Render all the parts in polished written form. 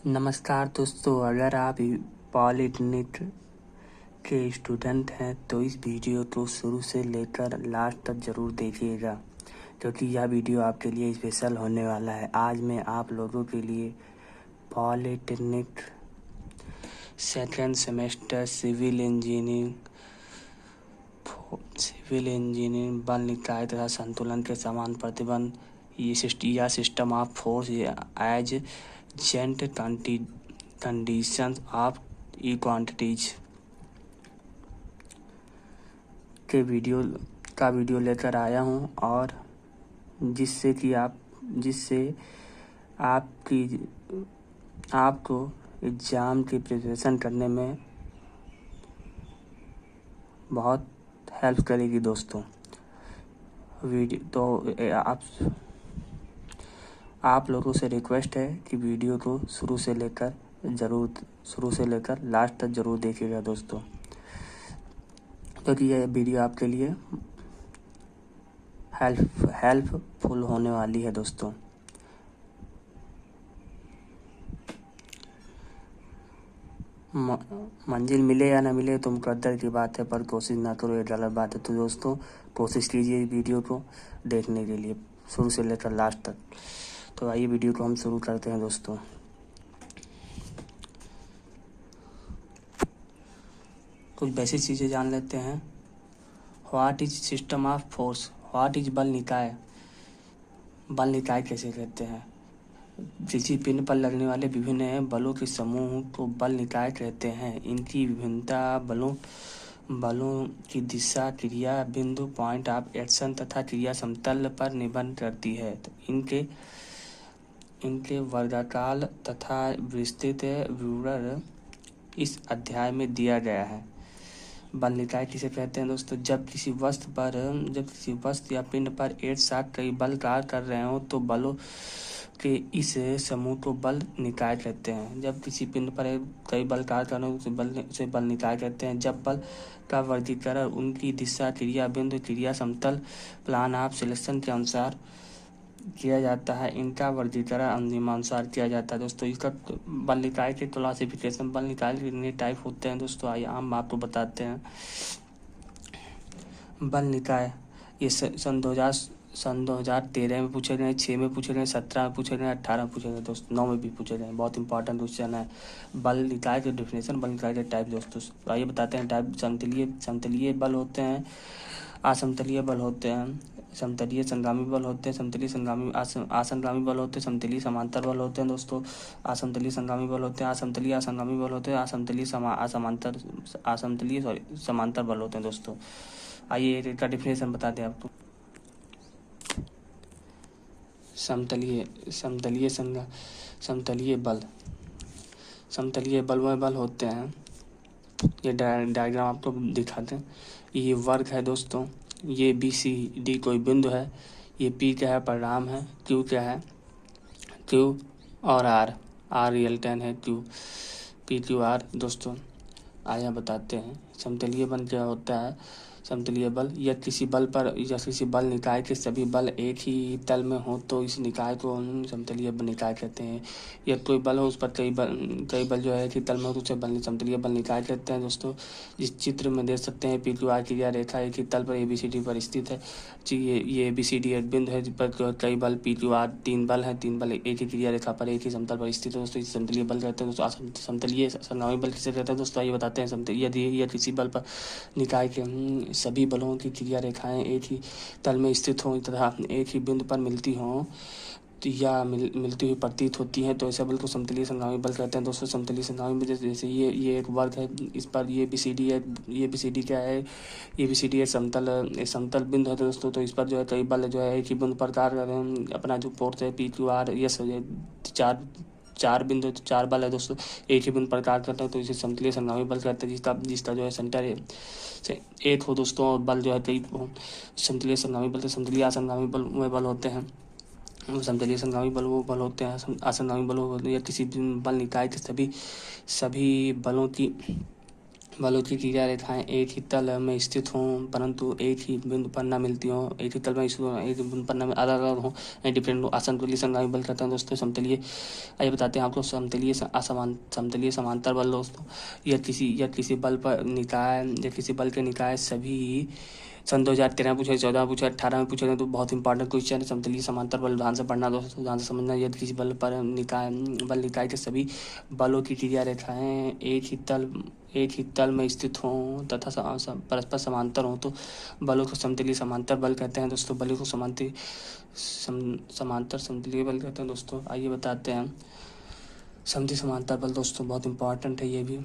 नमस्कार दोस्तों, अगर आप पॉलिटेक्निक के स्टूडेंट हैं तो इस वीडियो को शुरू से लेकर लास्ट तक ज़रूर देखिएगा, क्योंकि यह वीडियो आपके लिए स्पेशल होने वाला है। आज मैं आप लोगों के लिए polytechnic second semester civil engineering बल निकाय तथा संतुलन के समान प्रतिबंध या system of force age gent conditions of quantities के वीडियो लेकर आया हूँ, और जिससे आपको एग्ज़ाम की प्रिपरेशन करने में बहुत हेल्प करेगी दोस्तों। वीडियो तो आप लोगों से रिक्वेस्ट है कि वीडियो को शुरू से लेकर लास्ट तक ज़रूर देखिएगा दोस्तों, क्योंकि यह वीडियो आपके लिए हेल्पफुल होने वाली है दोस्तों। मंजिल मिले या ना मिले तो मुकद्दर की बात है, पर कोशिश ना करो ये गलत बात है। तो दोस्तों कोशिश कीजिए वीडियो को देखने के लिए शुरू से लेकर लास्ट तक। तो आइए वीडियो को हम शुरू करते हैं दोस्तों। कुछ बेसिक चीज़ें जान लेते हैं। What is system of force, what is बल निकाय। बल निकाय कैसे कहते हैं? किसी पिंड पर लगने वाले विभिन्न बलों के समूह को बल निकाय कहते हैं। इनकी विभिन्नता बलों की दिशा, क्रिया बिंदु, पॉइंट ऑफ एक्शन तथा क्रिया समतल पर निर्भर करती है। तो इनके वर्गकाल तथा विस्तृत विवरण इस अध्याय में दिया गया है। बल निकाय किसे कहते हैं दोस्तों? जब किसी वस्तु या पिंड पर एक साथ कई बल कार्य कर रहे हो तो बलों के इस समूह को बल निकाय कहते हैं। जब किसी पिंड पर कई बल कार्य कर रहे हो तो उसे बल निकाय कहते हैं। जब बल का वर्गीकरण उनकी दिशा, क्रिया बिंदु, क्रिया समतल, प्लान ऑफ सिलेक्शन के अनुसार किया जाता है। इनका वर्गीकरण निम्नानुसार किया जाता है दोस्तों। इसका बल निकाय के क्लासिफिकेशन, बल निकाय के कितने टाइप होते हैं दोस्तों, आइए हम आपको बताते हैं। बल निकाय ये सन 2013 में पूछे गए, 6 में पूछे गए, 17 में पूछे गए, 18 में पूछे गए दोस्तों, 9 में भी पूछे गए। बहुत इंपॉर्टेंट क्वेश्चन है। बल निकाय के डेफिनेशन, बल निकाय के टाइप दोस्तों। तो आइए बताते हैं टाइप। समतलीय बल होते हैं, असमतलीय बल होते हैं, समतलीय संगामी बल होते हैं, असंगामी बल होते हैं, समतलीय समांतर बल होते हैं दोस्तों। असमतलीय संगामी बल होते हैं, असमतलीय असंगामी बल होते हैं, असमतलीय समांतर बल होते हैं दोस्तों। आइए इसका डेफिनेशन बताते हैं आपको। समतलीय बल वह बल होते हैं, ये डायग्राम आपको दिखाते हैं। ये वर्ग है दोस्तों, ये BCD कोई बिंदु है, ये P क्या है, परिणाम है, Q क्या है, Q और R रियल्टन है, PQR दोस्तों। आइए बताते हैं समतलीय बल क्या होता है। समतलीय बल या किसी बल निकाय के सभी बल एक ही तल में हो तो इस निकाय को समतलीय निकाय कहते हैं। या कोई बल हो उस पर कई बल जो है एक ही तल में हो तो उसे समतलीय बल निकाय कहते हैं दोस्तों। इस चित्र में देख सकते हैं PQR क्रिया रेखा एक ही तल पर ABCD पर स्थित है। ये ABCD एक बिंदु है जिस पर कई बल PQR 3 बल हैं, 3 बल एक ही क्रिया रेखा पर एक ही समतल पर स्थित है दोस्तों। इस समतलीय बल कहते हैं दोस्तों। समतलीय संगामी बल किसे कहते हैं दोस्तों, आइए बताते हैं। यदि किसी बल पर निकाय के सभी बलों की क्रिया रेखाएं एक ही तल में स्थित हों तथा एक ही बिंदु पर मिलती हों या मिलती हुई प्रतीत होती हैं तो ऐसे बल को समतलीय संगामी बल कहते हैं दोस्तों। समतलीय संगामी बल जैसे ये एक वर्ग है, इस पर ये BCD है, ये BCD क्या है, ये BCD एक समतल बिंदु है दोस्तों। तो इस पर जो है कई बल जो है एक ही बिंदु पर कार्य कर रहे हैं। अपना जो फोर्स है PQR ये चार बिंदु, 4 बल है दोस्तों, एक ही बिंदु पर कार्य करते हैं तो इसे समतलीय संगामी बल कहते हैं, जिसका जो है सेंटर से एक हो दोस्तों और बल जो है कई हो। समतलीय संगामी बल, समतलीय असंगामी बल वे बल होते हैं। समतलीय संगामी बल वो बल होते हैं, असंगामी बल वो या किसी बल निकाय के सभी बलों की बलों की क्रिया रेखाएं एक ही तल में स्थित हों परंतु एक ही बिंदु पर न मिलती हों, एक ही तल में स्थित हों, एक ही बिंदु पर न अलग अलग हों, डिफरेंट हो। असमतुल्य संगामी बल कहते हैं दोस्तों समतलीय। आइए बताते हैं आपको समतलीय समांतर बल दोस्तों। यह किसी बल पर निकाय या किसी बल के निकाय सभी सन 2013 में पूछे, 14 में पूछे, 18 में पूछे गए, तो बहुत इंपॉर्टेंट क्वेश्चन है। समतलीय समांतर बल ध्यान से पढ़ना दोस्तों, ध्यान से समझना। यदि किसी बल निकाय के सभी बलों की क्रिया रेखाएं एक ही तल में स्थित हों तथा परस्पर समांतर हों तो बलों को समतलीय समांतर बल कहते हैं दोस्तों। बलों को समांतर समतलीय बल कहते हैं दोस्तों। आइए बताते हैं समतलीय समांतर बल दोस्तों, बहुत इंपॉर्टेंट है ये भी।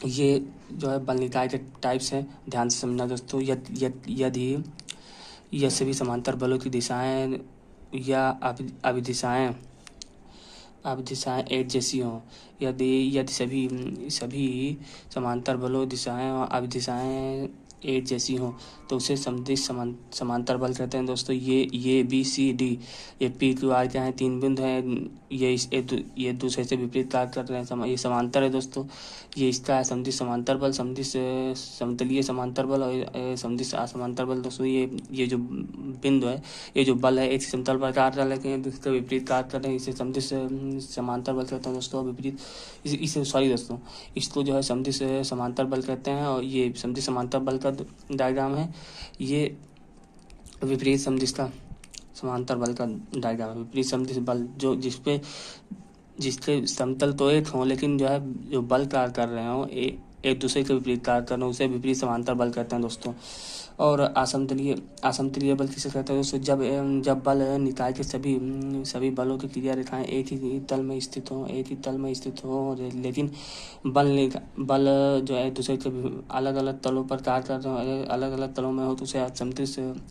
ये जो है बल निकाय के टाइप्स हैं, ध्यान से समझना दोस्तों। यदि यह सभी समांतर बलों की दिशाएं या अभिदिशाएं एक जैसी हों, यदि सभी समांतर बलों दिशाएं और अभिदिशाएं एक जैसी हों तो उसे समदिश समांतर बल कहते हैं दोस्तों। ये बी सी डी, ये पी क्यू आर क्या है, तीन बिंदु हैं, ये दूसरे से विपरीत कार्य कर रहे हैं, ये समांतर है दोस्तों। ये इसका है समदिश समांतर बल, समतलीय समांतर बल और समदिश असमांतर बल दोस्तों। ये जो बिंदु है, ये जो बल है एक समतल पर कार्य कर रहे हैं, दूसरे विपरीत कार्य कर रहे हैं, इसे समदिश समांतर बल कहते हैं दोस्तों। विपरीत इसे सॉरी दोस्तों, इसको जो है समदिश समांतर बल कहते हैं। और ये समदिश समांतर बल का डायग्राम है, ये विपरीत समदिश का समांतर बल का डायग्राम है। विपरीत समदिश बल जो जिसके समतल तो एक हों लेकिन जो है जो बल कार्य कर रहे हों एक दूसरे के विपरीत कार्य कर रहे हों, उसे विपरीत समांतर बल कहते हैं दोस्तों। और असमतलीय बल किसे कहते हैं दोस्तों? जब बल निकाय के सभी बलों की क्रिया रेखाएं एक ही तल में स्थित हो लेकिन बल जो है दूसरे के अलग अलग तलों पर कार्य कर रहे हो, अलग अलग तलों में हो तो उसे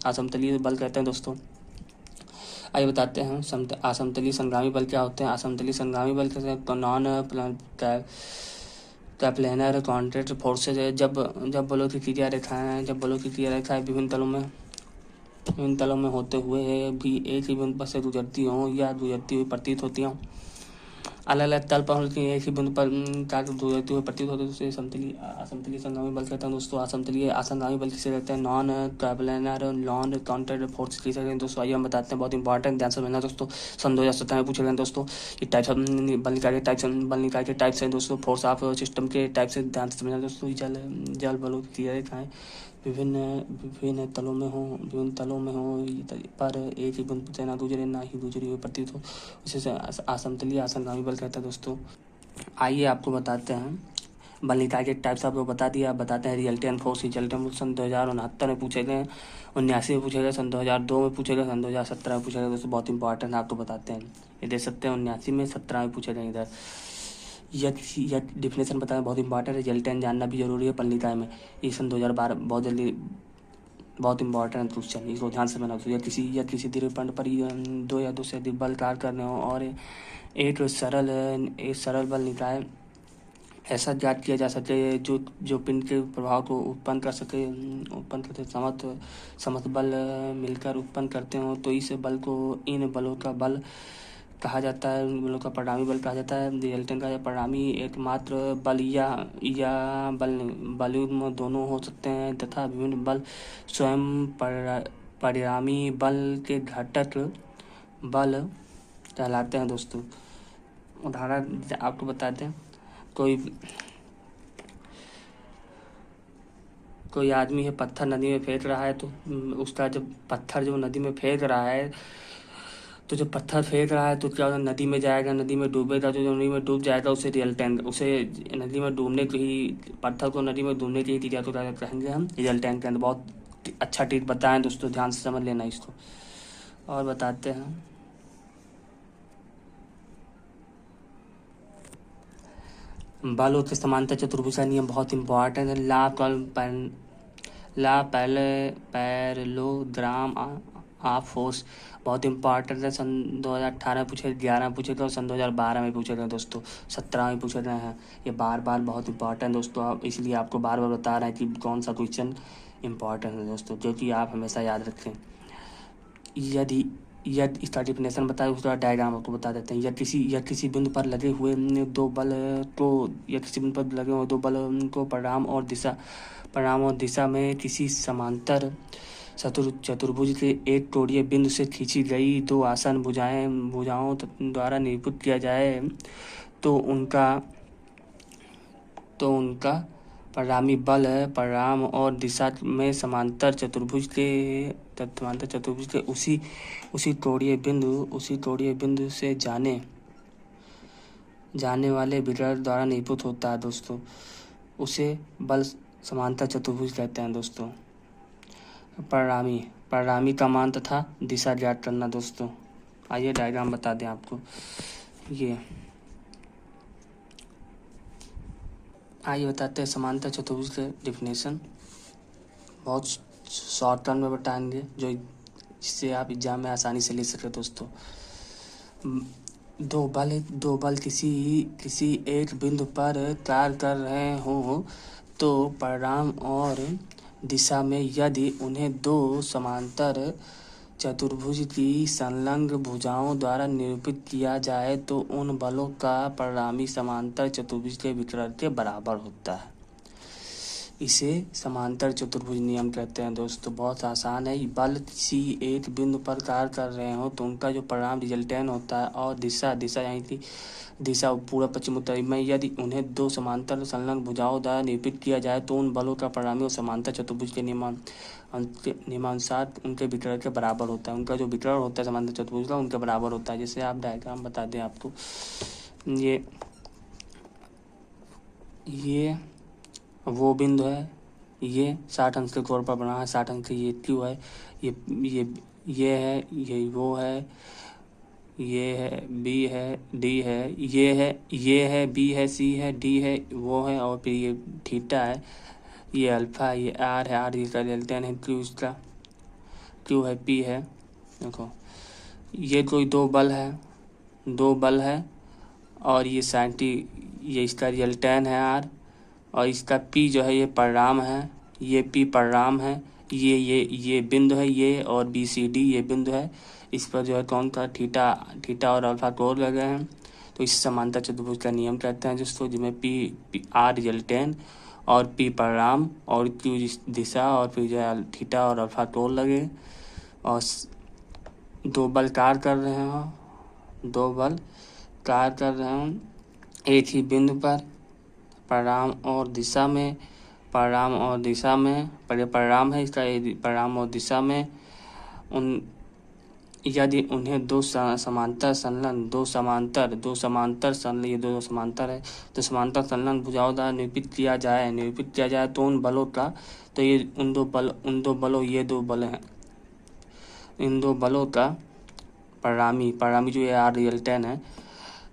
असमतलीय बल कहते हैं दोस्तों। आइए बताते हैं असमतलीय संगामी बल क्या होते हैं। असमतलीय संगामी बल कैसे तो नॉन प्लेनर कॉन्ट्रैक्ट फोर्सेज है। जब बलों की क्रिया रेखाएं विभिन्न तलों में होते हुए भी एक ही बिंदु पर से गुजरती हों या गुजरती हुई प्रतीत होती हों, अलग अलग तल पर एक ही बिंदु पर गुजरती हुई प्रतीत होती है, दूसरे असमतलीय संगामी बल कहते हैं दोस्तों। असमतलीय असंगामी बल किसे कहते हैं? Non planar non contract force किसे कहते हैं दोस्तों। आइए हम बताते हैं, बहुत इंपॉर्टेंट, ध्यान से समझना दोस्तों। सन 2017 में पूछे गए दोस्तों। ये टाइप्स बल निकाय के टाइप्स हैं दोस्तों। फोर्स ऑफ सिस्टम के टाइप से ध्यान से समझना दोस्तों। जल बलों की क्रिया रेखाएं विभिन्न तलों में हो पर एक ही बिंदु से ना गुजरी हुई प्रतीत हो, उसे असमतलीय असंगामी बल कहता है दोस्तों। आइए आपको बताते हैं बल निकाय के टाइप्स, आपको बता दिया। बताते हैं रिजल्टेंट फोर्स। सन 2069 में पूछे गए, 79 में पूछे गए, सन 2002 में पूछे गए, सन 2017 में पूछे गए दोस्तों। बहुत इंपॉर्टेंट आपको बताते हैं, ये देख सकते हैं 79 में, 17 में पूछे गए। इधर यह डिफिनेशन बताना बहुत इंपॉर्टेंट है, रिजल्टेंट जानना भी जरूरी है बल निकाय में। ये सन 2012 बहुत जल्दी बहुत इंपॉर्टेंट क्वेश्चन, इसको ध्यान से बनाओ। या किसी दीर्घ पिंड पर दो या दो से अधिक बल कार्य करने हो और एक सरल बल निकाय ऐसा ज्ञात किया जा सके जो पिंड के प्रभाव को उत्पन्न करते समत बल मिलकर उत्पन्न करते हो, तो इस बल को इन बलों का बल कहा जाता है, उन बलों का परिणामी बल कहा जाता है। रिजल्टेंट का परिणामी एकमात्र बल या बलयुग्म दोनों हो सकते हैं तथा विभिन्न बल स्वयं परिणामी बल के घटक बल कहलाते हैं दोस्तों। उदाहरण आपको बताते हैं, कोई आदमी है, पत्थर नदी में फेंक रहा है, तो उसका जब पत्थर जो नदी में फेंक रहा है, तो जब पत्थर फेंक रहा है तो क्या नदी में जाएगा, नदी में डूबेगा, जो नदी में डूब जाएगा उसे नदी में डूबने की ही पत्थर को नदी में डूबने की ही क्रिया को क्या कहेंगे हम? रिजल्टेंट के अंदर। बहुत अच्छा ट्रिक बताएं दोस्तों, ध्यान से समझ लेना इसको। और बताते हैं बलों के समांतर चतुर्भुज का नियम, बहुत इंपॉर्टेंट है। ला पैरेललोग्राम ऑफ फोर्स, बहुत इंपॉर्टेंट है। सन 2018 पूछे, 11 पूछे गए और सन 2012 में पूछे गए दोस्तों, 17 में पूछे गए हैं। ये बार बहुत इंपॉर्टेंट दोस्तों, इसलिए आपको बार बता रहे हैं कि कौन सा क्वेश्चन इंपॉर्टेंट है दोस्तों, जो कि आप हमेशा याद रखें। या इसका डिफिनेशन बताए उसका डायग्राम आपको बता देते हैं। या किसी बिंदु पर लगे हुए दो बल को या किसी बिंदु पर लगे हुए दो बल को परिणाम और दिशा में किसी समांतर चतुर्भुज के एक कोणीय बिंदु से खींची गई दो आसान भुजाओं द्वारा निरूपित किया जाए तो उनका परिणामी बल परिणाम और दिशा में समांतर चतुर्भुज के उसी कोणीय बिंदु से जाने वाले विकर्ण द्वारा निरूपित होता है दोस्तों। उसे बल समांतर चतुर्भुज कहते हैं दोस्तों। परिणामी का मान तथा दिशा ज्ञात करना दोस्तों। आइए डायग्राम बता दें आपको। आइए बताते हैं समांतर चतुर्भुज के डिफिनेशन। बहुत शॉर्ट टर्म में बताएंगे जिससे आप एग्जाम में आसानी से ले सके दोस्तों। दो बल किसी एक बिंदु पर कार्य कर रहे हों तो परिणाम और दिशा में यदि उन्हें दो समांतर चतुर्भुज की संलग्न भुजाओं द्वारा निरूपित किया जाए तो उन बलों का परिणामी समांतर चतुर्भुज के विकर्ण के बराबर होता है। इसे समांतर चतुर्भुज नियम कहते हैं दोस्तों। बहुत आसान है। बल किसी एक बिंदु पर कार्य कर रहे हो तो उनका जो परिणाम रिजल्टेंट होता है और दिशा यानी कि दिशा पूर्व पश्चिम उत्तर में यदि उन्हें दो समांतर संलग्न भुजाओं द्वारा निरूपित किया जाए तो उन बलों का परिणामी और समांतर चतुर्भुज के नियमानुसार उनके विकर्ण के बराबर होता है। उनका जो विकर्ण होता है समांतर चतुर्भुज का उनके बराबर होता है। जैसे आप डायग्राम बता दें आपको। ये वो बिंदु है, ये 60 अंश के कोण पर बना है, 60 अंश ये क्यू है, ये है, ये वो है, ये है, बी है, डी है, ये है, बी है, सी है, डी है, वो है, और फिर ये थीटा है, ये अल्फा है, ये आर है, आर इसका रिजल्टेंट है, क्यू है, पी है। देखो ये कोई दो बल है और ये ये इसका रिजल्टेंट है आर, और इसका पी जो है ये परिणाम है, ये पी परिणाम है, ये बिंदु है, ये और बी सी डी ये बिंदु है। इस पर जो है कौन सा थीटा और अल्फा कोण लगे हैं तो इस समांतर चतुर्भुज का नियम कहते हैं दोस्तों, जिसमें पी आर रिजल्टेंट और पी परिणाम और क्यू दिशा और फिर जो है थीटा और अल्फा कोण लगे और दो बल कार्य कर रहे हों एक ही बिंदु पर परिणाम और दिशा में परिणाम है इसका, परिणाम और दिशा में यदि उन्हें दो समांतर है तो समांतर संलग्न भुजाओं द्वारा निरूपित किया जाए तो उन बलों का तो ये इन दो बल हैं, इन दो बलों का परिणामी जो ये आर रिजल्टेंट है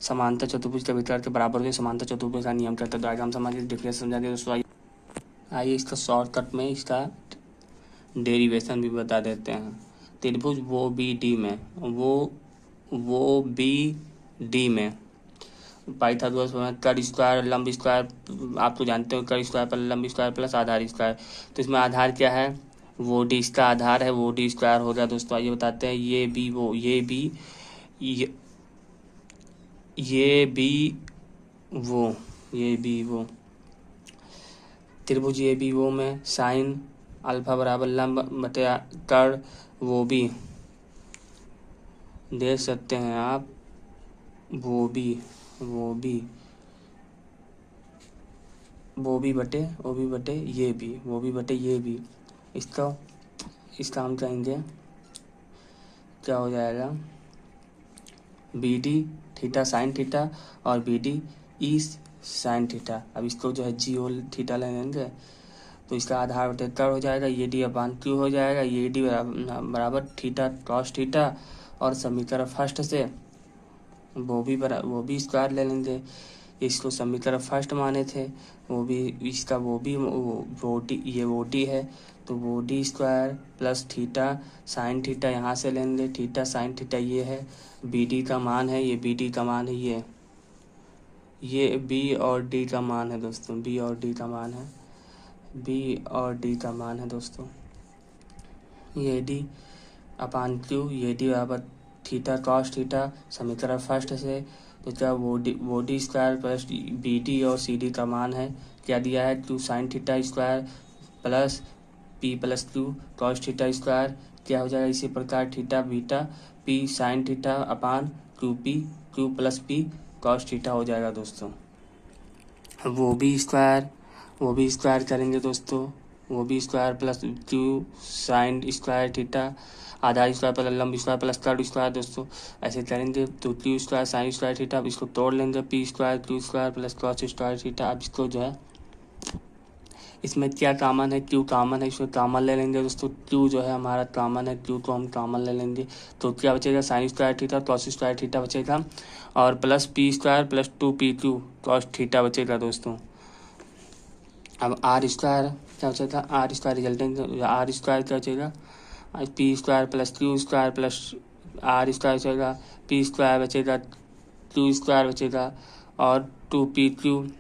समांतर चतुर्भुज के विकर्ण के बराबर होते समांतर चतुर्भुज का नियम कहता है। डायग्राम समझिए, डिफिनेशन समझा दिया दोस्तों। आइए इसका शॉर्टकट में इसका डेरिवेशन भी बता देते हैं। त्रिभुज वो बी डी में पाइथागोरस कर स्क्वायर लंब स्क्वायर आप तो जानते हो, कर स्क्वायर पर लंब स्क्वायर प्लस आधार स्क्वायर। तो इसमें आधार क्या है, वो डी, इसका आधार है वो डी स्क्वायर हो गया दोस्तों। आइए बताते हैं ये बी वो त्रिभुज ये बी वो में साइन अल्फा बराबर लंब बटे कर वो भी देख सकते हैं आप, वो भी बटे ये भी इसका हम कहेंगे क्या हो जाएगा, B D theta sine theta और B D E sine theta. अब इसको जो है जी होल थीटा ले लेंगे तो इसका आधार बटे कर हो जाएगा, ये डी अपान क्यू हो जाएगा, ये डी बराबर थीटा कॉस थीटा, और समीकरण फर्स्ट से वो भी स्क्वायर ले लेंगे। इसको समीकरण फर्स्ट माने थे, वो डी है तो वो D square plus theta sine theta यहाँ से लेंगे, थीटा साइन थीटा ये है, बी डी का मान है, ये बी डी का मान है, ये बी और डी का मान है दोस्तों, बी और डी का मान है दोस्तों। ये डी अपान क्यू, ये डी बराबर थीटा कॉस थीटा समीकरण फर्स्ट से। तो क्या वो D square plus B D और सी डी का मान है, क्या दिया है, Q sine theta square plus P plus Q cos theta square, क्या हो जाएगा इसी प्रकार theta beta P sine theta upon Q plus P cos theta हो जाएगा दोस्तों। वो भी स्क्वायर करेंगे दोस्तों, वो भी square plus Q sine square theta आधा स्क्वायर प्लस लंब स्क्वायर प्लस कर्व स्क्वायर दोस्तों, ऐसे करेंगे तो Q square sine square theta. अब इसको तोड़ लेंगे, P square Q square plus cos square theta. अब इसको जो है इसमें क्या कॉमन है, क्यू कॉमन है, इसमें कॉमन ले लेंगे दोस्तों। क्यू जो है हमारा कॉमन है, क्यू को हम कॉमन ले लेंगे तो क्या बचेगा sine square theta cos square theta बचेगा और plus P square plus 2pq cos theta बचेगा दोस्तों। अब आर स्क्वायर क्या बचेगा, R square resultant R square क्या बचेगा, P square plus Q square plus R square बचेगा, पी स्क्वायर बचेगा क्यू स्क्वायर बचेगा और 2pq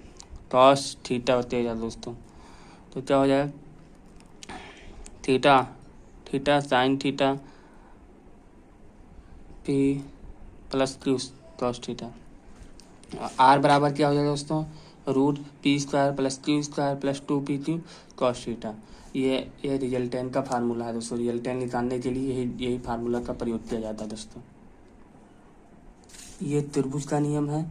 कॉस थीटा बचेगा दोस्तों। तो क्या हो जाएगा theta sine theta P plus Q cos theta. R बराबर क्या हो जाएगा दोस्तों, root P square plus Q square plus 2pq cos theta. ये रिजल्टेंट का फार्मूला है दोस्तों, रिजल्टेंट निकालने के लिए यही फार्मूला का प्रयोग किया जाता है दोस्तों। ये त्रिभुज का नियम है,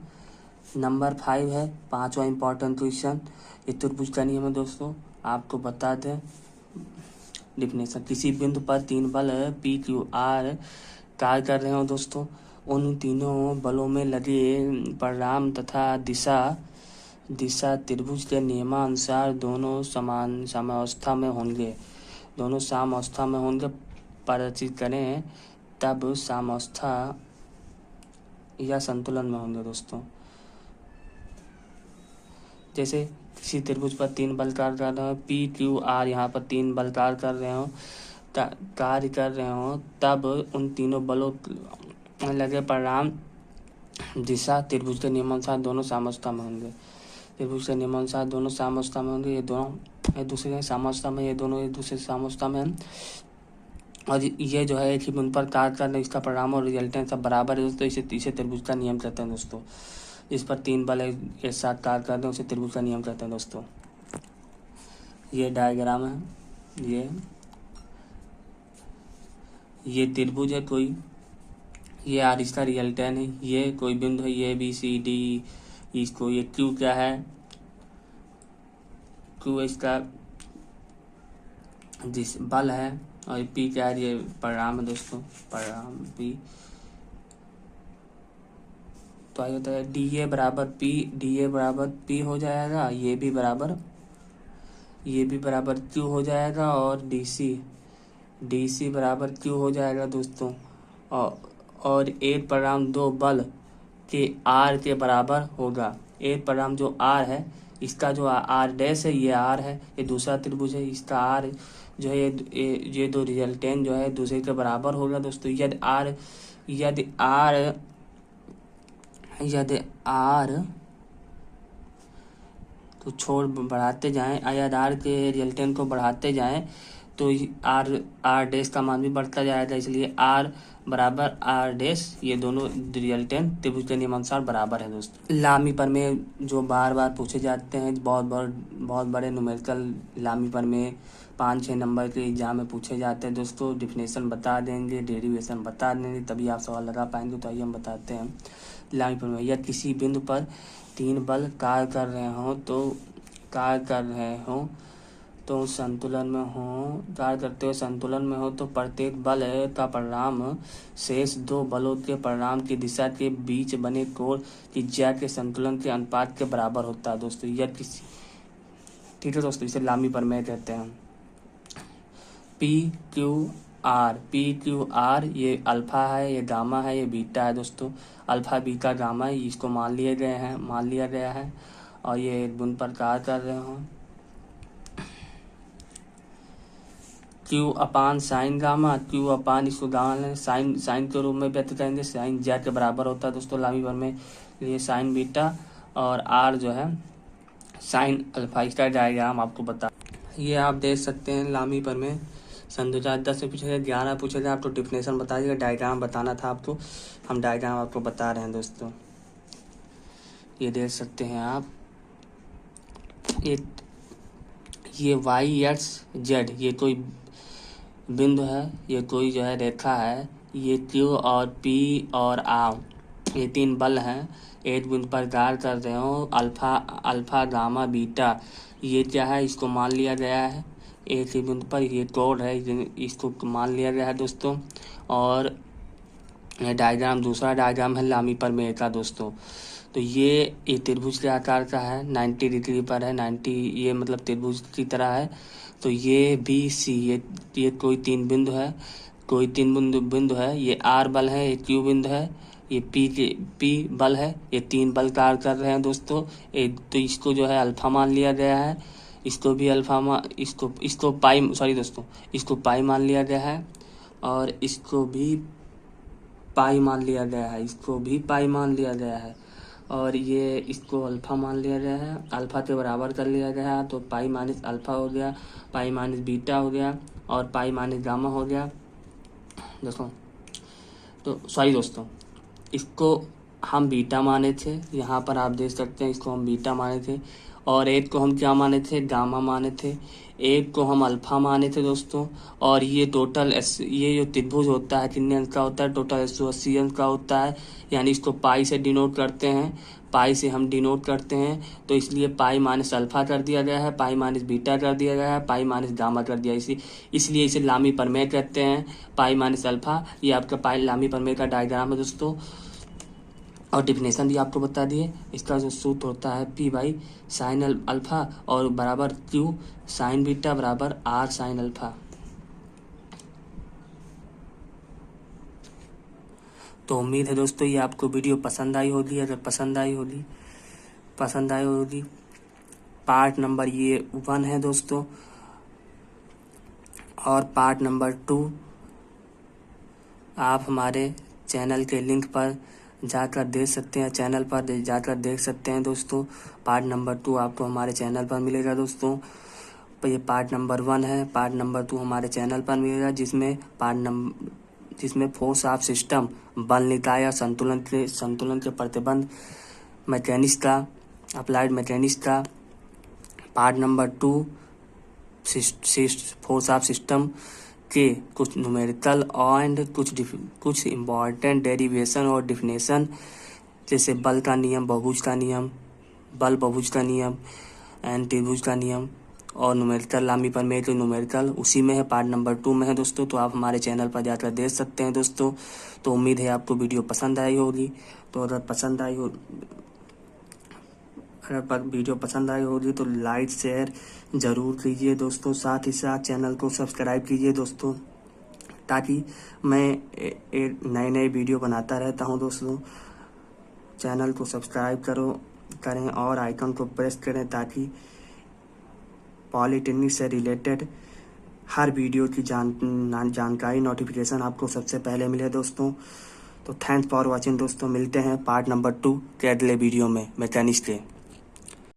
नंबर 5 है, 5वां इंपॉर्टेंट क्वेश्चन। ये त्रिभुज का नियम है दोस्तों, आपको बता दें डिफिनेशन। किसी बिंदु पर 3 बल पी क्यू आर कार्य कर रहे हो दोस्तों, उन तीनों बलों में लगे परिणाम तथा दिशा त्रिभुज के नियमानुसार दोनों समान साम्यावस्था में होंगे, दोनों साम्यावस्था में होंगे। परिचित करें तब साम्यावस्था या संतुलन में होंगे दोस्तों। जैसे किसी त्रिभुज पर 3 बल कार्य कर रहे हो, पी क्यू आर यहाँ पर 3 बल कार्य कर रहे हो तब उन तीनों बलों में लगे परिणाम दिशा त्रिभुज के नियमानुसार दोनों साम्यावस्था में होंगे। त्रिभुज के नियमानुसार दोनों साम्यावस्था में होंगे, ये दोनों एक दूसरे के साम्यावस्था में, ये दोनों एक दूसरे साम्यावस्था में हैं और ये जो है एक ही बिंदु पर कार्य कर रहे हैं, इसका परिणाम और रिजल्टेंट सब बराबर है दोस्तों। इसे त्रिभुज का नियम कहते हैं दोस्तों। इस पर 3 बल एक साथ कार्य करते हैं, उसे त्रिभुज का नियम कहते हैं दोस्तों। ये डायग्राम है, ये त्रिभुज है कोई, ये आर इसका रिजल्टेंट है, ये कोई बिंदु है, ये बी सी डी, इसको ये क्यू क्या है, क्यू इसका जिस बल है और पी क्या है, ये परिणाम है दोस्तों, परिणाम पी। तो आगे होता है डी ए बराबर पी हो जाएगा, ये भी बराबर क्यू हो जाएगा और डी सी बराबर क्यू हो जाएगा दोस्तों। और एक परिणाम 2 बल के आर के बराबर होगा। एक परिणाम जो आर है, इसका जो आर डैश है ये आर है, ये दूसरा त्रिभुज है, इसका आर जो है ये 2 रिजल्टेंट जो है दूसरे के बराबर होगा दोस्तों। यदि आर तो बढ़ाते जाएं, यदि आर के रिजल्टेंट को बढ़ाते जाएं तो आर डैश का मान भी बढ़ता जाएगा, इसलिए आर बराबर आर डैश, ये दोनों रिजल्टेंट त्रिभुज के नियमानुसार बराबर है दोस्तों। लामी पर में जो बार बार पूछे जाते हैं, बहुत बड़े न्यूमेरिकल लामी पर में 5-6 नंबर के एग्जाम में पूछे जाते हैं दोस्तों। डिफिनेशन बता देंगे, डेरिवेशन बता देंगे, तभी आप सवाल लगा पाएंगे। तो आइए हम बताते हैं लामी पर में। या किसी बिंदु पर 3 बल कार्य कर रहे हो तो संतुलन में हो, कार्य करते हुए संतुलन में हो तो प्रत्येक बल का परिणाम शेष 2 बलों के परिणाम की दिशा के बीच बने कोण की ज्या के संतुलन के अनुपात के बराबर होता है दोस्तों। यह किसी ठीक है दोस्तों, इसे लामी प्रमेय कहते हैं। पी क्यू आर ये अल्फा है, ये गामा है, ये बीटा है दोस्तों। अल्फा बीटा गामा है, इसको मान लिया गया है और ये बिंदु पर कार्य कर रहे हो। Q upon sine gamma, Q upon इसको गामा साइन के रूप में व्यक्त करेंगे, साइन ज्या के बराबर होता है दोस्तों लामी पर में। ये साइन बीटा और आर जो है साइन अल्फा। इसका डायग्राम आपको बता, ये आप देख सकते हैं लामी पर में सन 2010 में पूछा गया, 11 पूछा गया आपको डिफिनेशन बता दिया, डायग्राम बताना था आपको, हम डायग्राम आपको बता रहे हैं दोस्तों। ये देख सकते हैं आप, ये वाई एक्स जेड, ये कोई बिंदु है, ये कोई जो है रेखा है, ये क्यू और पी और आर, ये 3 बल हैं, एक बिंदु पर कार्य कर रहे हो, अल्फा गामा बीटा, ये क्या है, इसको मान लिया गया है एक ही बिंदु पर, ये कोड है, इसको मान लिया गया है दोस्तों। और ये डायग्राम, दूसरा डायग्राम है लामी प्रमेय का दोस्तों। तो ये त्रिभुज के आकार का है, 90 डिग्री पर है, 90 ये मतलब त्रिभुज की तरह है। तो ये बी सी, ये कोई 3 बिंदु है, कोई 3 बिंदु है, ये आर बल है, ये क्यू बिंदु है, ये पी बल है, ये 3 बल कार्य कर रहे हैं दोस्तों। तो इसको जो है अल्फा मान लिया गया है, इसको भी अल्फा इसको पाई, सॉरी दोस्तों, इसको पाई मान लिया गया है, और इसको भी पाई मान लिया गया है, इसको भी पाई मान लिया गया है, और ये इसको अल्फा मान लिया गया है, अल्फा के बराबर कर लिया गया है। तो पाई माइनस अल्फा हो गया, पाई माइनस बीटा हो गया, और पाई माइनस गामा हो गया दोस्तों। तो सॉरी दोस्तों, इसको हम बीटा माने थे, यहाँ पर आप देख सकते हैं, इसको हम बीटा माने थे, और एक को हम क्या माने थे, गामा माने थे, एक को हम अल्फा माने थे दोस्तों। और ये टोटल ये जो त्रिभुज होता है कितने अंक का होता है, टोटल 180 अंक का होता है, यानी इसको पाई से डिनोट करते हैं, पाई से हम डिनोट करते हैं। तो इसलिए पाई माइनस अल्फा कर दिया गया है, पाई माइनस बीटा कर दिया गया है, पाई माइनस गामा कर दिया, इसलिए इसे लामी प्रमेय कहते हैं, पाई माइनस अल्फा। ये आपका पाई लामी प्रमेय का डायग्राम है दोस्तों, और डिफिनेशन भी आपको बता दिए। इसका जो सूत्र होता है पी बाई साइन अल्फा और बराबर क्यू साइन बीटा बराबर आर साइन अल्फा। तो उम्मीद है दोस्तों ये आपको वीडियो पसंद आई होगी। अगर पसंद आई होगी पार्ट नंबर ये 1 है दोस्तों, और पार्ट नंबर 2 आप हमारे चैनल के लिंक पर जाकर देख सकते हैं, चैनल पर जाकर देख सकते हैं दोस्तों। पार्ट नंबर 2 आपको हमारे चैनल पर मिलेगा दोस्तों। तो ये पार्ट नंबर 1 है, पार्ट नंबर 2 हमारे चैनल पर मिलेगा, जिसमें फोर्स ऑफ सिस्टम, बल निकाय या संतुलन के प्रतिबंध मैकेनिक्स का, अप्लाइड मैकेनिक्स का part number 2 force of system के कुछ न्यूमेरिकल एंड कुछ इम्पॉर्टेंट डेरिवेशन और डिफिनेशन, जैसे बल का नियम, बहुभुज का नियम, बल बहुभुज का नियम एंड त्रिभुज का नियम, और न्यूमेरिकल लामी प्रमेय के न्यूमेरिकल उसी में है, पार्ट नंबर 2 में है दोस्तों। तो आप हमारे चैनल पर जाकर देख सकते हैं दोस्तों। तो उम्मीद है आपको वीडियो पसंद आई होगी। तो अगर वीडियो पसंद आई होगी तो लाइक शेयर ज़रूर कीजिए दोस्तों, साथ ही साथ चैनल को सब्सक्राइब कीजिए दोस्तों, ताकि मैं नए वीडियो बनाता रहता हूं दोस्तों। चैनल को सब्सक्राइब करें और आइकन को प्रेस करें, ताकि पॉलिटेक्निक से रिलेटेड हर वीडियो की जानकारी नोटिफिकेशन आपको सबसे पहले मिले दोस्तों। तो थैंक्स फॉर वॉचिंग दोस्तों, मिलते हैं पार्ट नंबर 2 के अगले वीडियो में मैकेनिक्स के।